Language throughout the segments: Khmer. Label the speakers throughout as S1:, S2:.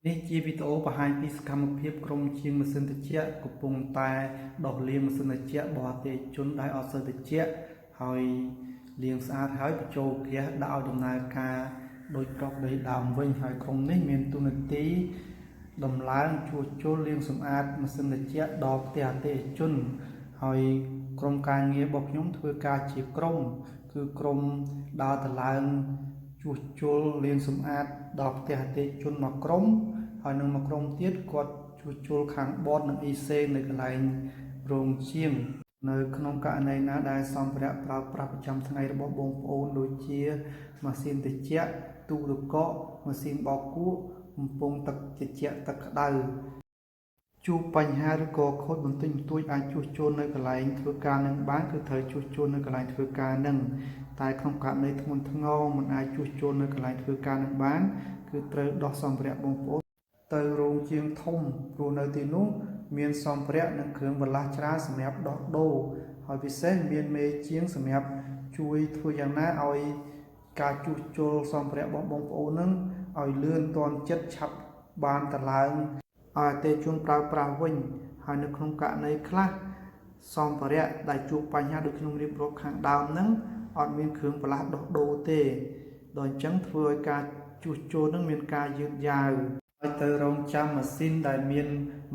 S1: នេះជាវីដេអូបង្ហាញពីសកម្មភាពក្រុមជាងម៉ាស៊ីនត្រជាក់កំពុងតែដោះលាងម៉ាស៊ីនត្រជាក់របស់អតិថិជនដែលអត់សូវត្រជាក់ហើយលាងស្អាតហើយបញ្ចូលហ្គាសដាក់ឲ្យដំណើរការដោយប្រកដីដើមវិញហើយក្រុមនេះមានទូនាទីដំឡើងជួសជុលលាងសម្អាតម៉ាស៊ីនត្រជាក់ដល់ផ្ទះអតិថិជនហើយក្រុមការងាររបស់ខ្ញុំធ្វើការជាក្រុមគឺក្រុមដើរទៅឡើងជួសជុលលាងសម្អាតដល់ផ្ទះអតិថិជនមួយក្រុមហើយនឹងមួយក្រុមទៀតគាត់ជួសជុលខាងបតនិង EC នៅកន្លែងរោងជាងនៅក្នុងករណីណាដែលសម្ភារៈប្រើប្រាស់ប្រចាំថ្ងៃរបស់បងប្អូនដូចជាម៉ាស៊ីនត្រជាក់ទូទឹកកកម៉ាស៊ីនបោកគក់បំពង់ទឹកត្រជាក់ទឹកក្តៅជួបបញ្ហាឬក៏ខូចបន្តិចបន្តួចអាចជួសជុលនៅកន្លែងធ្វើការនឹងបានគឺត្រូវជួសជុលនៅកន្លែងធ្វើការនឹងតែក្នុងករណីធ្ងន់ធ្ងរមិនអាចជួសជុលនៅកន្លែងធ្វើការនឹងបានគឺត្រូវដោះសម្ភារៈបងប្អូនទៅរោងជាងធំព្រោះនៅទីនោះមានសម្ភារៈនិងគ្រឿងបន្លាស់ច្រើនសម្រាប់ដោះដូរហើយពិសេសមានមេជាងសម្រាប់ជួយធ្វើយ៉ាងណាឲ្យការជួសជុលសម្ភារៈរបស់បងប្អូននឹងឲ្យលឿនទាន់ចិត្តឆាប់បានទៅឡើងឲ្យអតិថិជនប្រើប្រាស់វិញហើយនៅក្នុងករណីខ្លះសម្ភារៈដែលជួបបញ្ហាដូចខ្ញុំរៀបរាប់ខាងដើមហ្នឹងអត់មានគ្រឿងបន្លាស់ដោះដូរទេដល់អញ្ចឹងធ្វើឲ្យការជួសជុលនឹងមានការយឺតយ៉ាវហើយទៅរងចាំម៉ាស៊ីនដែលមាន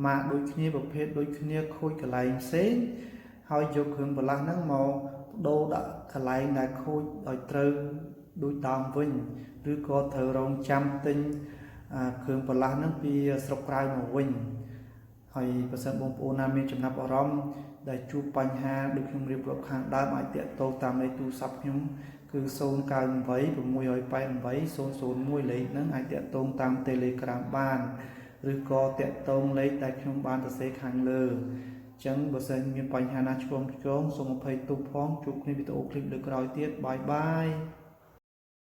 S1: ម៉ាកដូចគ្នាប្រភេទដូចគ្នាខូចកន្លែងផ្សេងហើយយកគ្រឿងបន្លាស់ហ្នឹងមកដូរដាក់កន្លែងដែលខូចឲ្យត្រូវដូចដើមវិញឬក៏ត្រូវរងចាំទិញគ្រឿងបន្លាស់ហ្នឹងពីស្រុកក្រៅមកវិញហើយបើសិនបងប្អូនណាមានចំណាប់អារម្មណ៍ដែលជួបបញ្ហាដូចខ្ញុំរៀបរាប់ខាងដើមអាចតាក់ទងតាមលេខទូរស័ព្ទខ្ញុំគឺ098 688 001លេខហ្នឹងអាចតាក់ទងតាម Telegram បានឬក៏តាក់ទងលេខដែលខ្ញុំបានសរសេរខាងលើអញ្ចឹងបើសិនមានបញ្ហាណាឆ្គងសូមអភ័យទោសផងជួបគ្នាវីដេអូឃ្លីបលើក្រោយទៀតបាយបាយ